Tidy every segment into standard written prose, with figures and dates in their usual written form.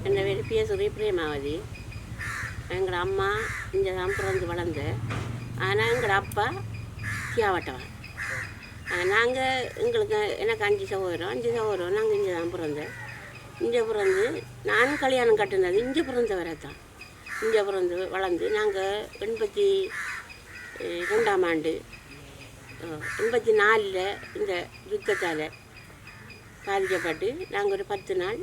என் பேர் பேசுகிறேன் பிரேமாவதி. எங்கள் அம்மா இங்கே தான் பிறந்து வளர்ந்த. ஆனால் எங்கள் அப்பா தியாவட்டவன். நாங்கள் எனக்கு 5 சகோதரம் நாங்கள் இங்கே தான் பிறந்தேன். இங்கே பிறந்து நான் கல்யாணம் கட்டினது இங்கே பிறந்தவரை தான். இங்கே பிறந்து வளர்ந்து நாங்கள் 82ஆம் ஆண்டு 84 இந்த யுத்தத்தால் பாதிக்கப்பட்டு நாங்கள் ஒரு 10 நாள்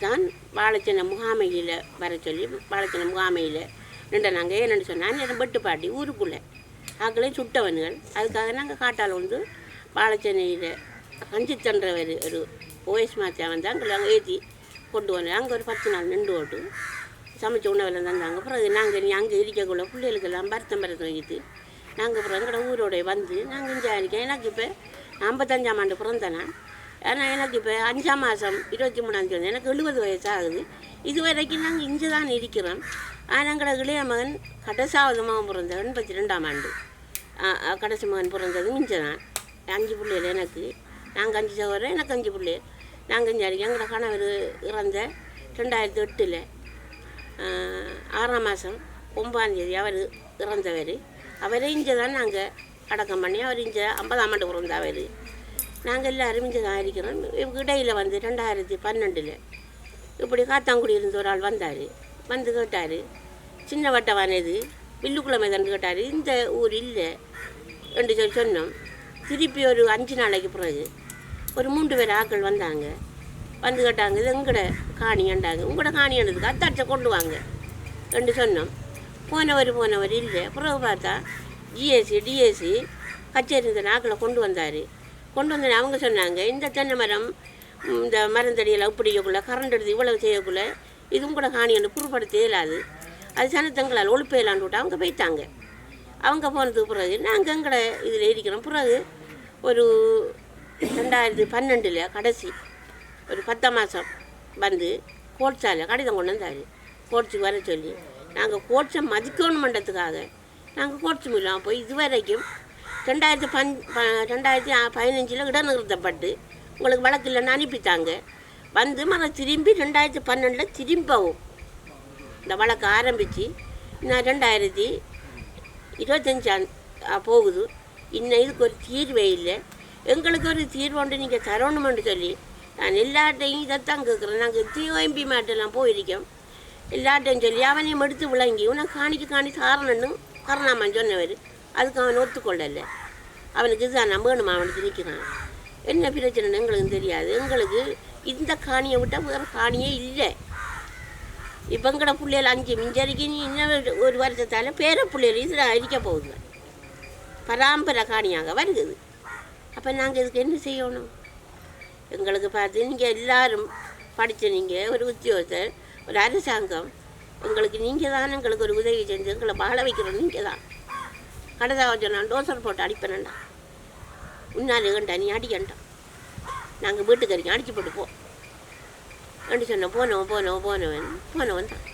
தான் வாழைச்சனை முகாமையில் வர சொல்லி வாழைச்சனை முகாமையில் நின்று நாங்கள் என்னென்னு சொன்னால் என் வெட்டுப்பாட்டி ஊருக்குள்ளே ஆக்களையும் சுட்டவன்கள். அதுக்காக நாங்கள் காட்டால் வந்து வாழைச்சனையில் ரஞ்சித்தன்றவர் ஒரு ஓஎஸ் மாத்தியா வந்து அங்கே ஏற்றி கொண்டு வந்தோம். அங்கே ஒரு 10 நாள் நின்று ஓட்டு சமைச்ச உணவில் தந்தாங்க. பிறகு நாங்கள் அங்கே இருக்கக்குள்ள பிள்ளைகளுக்கெல்லாம் பருத்தம் வைக்கிட்டு நாங்கள் அப்புறம் எங்களோட ஊரோட வந்து நாங்கள் இங்கே இருக்கேன். எனக்கு இப்போ 55ஆம் ஆண்டு பிறந்தேனா. ஆனால் எனக்கு இப்போ 5ஆம் மாதம் 23ஆம் தேதி எனக்கு 70 வயசு ஆகுது. இது வரைக்கும் நாங்கள் இங்கே தான் இருக்கிறோம். ஆனால் எங்களோட இளைய மகன் கடைசாவது மகன் பிறந்த 82ஆம் ஆண்டு கடைசி மகன் பிறந்ததும் இங்கே தான். 5 பிள்ளைகள் எனக்கு. நாங்கள் 5 சகோதரர், எனக்கு 5 பிள்ளைகள். நாங்கள் இங்கே இருக்கோம். எங்களோட கணவர் இறந்த 2008 6ஆம் மாதம் 9ஆம் தேதி அவர் இறந்தவர். அவரை இங்கே தான் நாங்கள் அடக்கம் பண்ணி அவர் இங்கே 50ஆம் ஆண்டு பிறந்தவர். நாங்கள் எல்லோரும் இங்கே தான் இருக்கிறோம். இடையில் வந்து 2012 இப்படி காத்தாங்குடியிலிருந்து ஒரு ஆள் வந்தார். வந்து கேட்டார், சின்ன வட்டவானது வில்லுக்குளமை தான் கேட்டார். இந்த ஊர் இல்லை என்று சொன்னோம். திருப்பி ஒரு 5 நாளைக்கு பிறகு ஒரு 3 பேர் ஆட்கள் வந்தாங்க. வந்து கேட்டாங்க, இது எங்கட காணியாண்டாங்க. உங்களோட காணியானதுக்கு அத்தாட்சை கொண்டு வாங்க என்று சொன்னோம். போனவர் இல்லை. பிறகு பார்த்தா டிஎஸ்சி கச்சேரி இந்த நாக்களை கொண்டு வந்தார். கொண்டு வந்து அவங்க சொன்னாங்க, இந்த தென்னை மரம் இந்த மரந்தடியில் அப்படியக்குள்ளே கரண்ட் எடுத்து இவ்வளவு செய்யக்குள்ளே இது உங்களோட காணியாண்டு புறப்படுத்த இயலாது, அது சனத்தங்களால் ஒழுப்பையிலான்னு விட்டு அவங்க போய்த்தாங்க. அவங்க போனதுக்கு பிறகு நாங்கள் எங்களை இதில் இருக்கிறோம். பிறகு ஒரு 2012 கடைசி ஒரு 10ஆம் மாதம் வந்து கோட்ஸால் கடிதம் கொண்டு வந்தார். கோட்ஸுக்கு வர சொல்லி நாங்கள் கோட்ஸை மதிக்கணும் மன்றத்துக்காக நாங்கள் கோட்ஸு மூலம் போய் இதுவரைக்கும் 2015 இடைநிறுத்தப்பட்டு உங்களுக்கு வழக்கு இல்லைன்னு அனுப்பித்தாங்க. வந்து திரும்பி 2012 திரும்பவும் இந்த வழக்கு ஆரம்பித்து இன்னும் 2025 போகுது. இன்னும் இதுக்கு ஒரு தீர்வே இல்லை. எங்களுக்கு ஒரு தீர்வு ஒன்று நீங்கள் தரணுமென்று சொல்லி நான் எல்லாட்டையும் இதைத்தான் கேட்குறேன். நாங்கள் டிஓஎம்பி மாட்டெல்லாம் போயிருக்கோம். எல்லாட்டையும் சொல்லி அவனையும் எடுத்து விளங்கி உனக்கு காணி சாரணன்னு கருணாமன் சொன்னவர். அதுக்கு அவன் ஒத்துக்கொள்ளலை. அவனுக்கு இதுதான் நம்பணுமா அவனுக்கு நிற்கிறான். என்ன பிரச்சனைன்னு எங்களுக்கு தெரியாது. எங்களுக்கு இந்த காணியை விட்டால் வேறு காணியே இல்லை. இப்போ எங்கட பிள்ளைகள் 5 மிஞ்சரிக்கு நீ இன்னும் ஒரு வருஷத்தால் பேர பிள்ளைகள் இதில் அழிக்க போகுது. பராம்பரை காணியாக வருகுது. அப்போ நாங்கள் இதுக்கு என்ன செய்யணும்? எங்களுக்கு பார்த்து நீங்கள் எல்லோரும் படித்த நீங்கள் ஒரு உத்தியோகத்தர், ஒரு அரசாங்கம், நீங்கள் தான் எங்களுக்கு ஒரு உதவி செஞ்சு எங்களை வாழ வைக்கிறோம். நீங்கள் தான் கடைசாக சொன்னான் டோசர் போட்டு அடிப்பேன்டா, உன்னால் ஏண்டா நீ அடிக்கண்டான், நாங்கள் வீட்டுக்கு அடிச்சு போட்டு போ என்று சொன்னோம். போனவன் தான்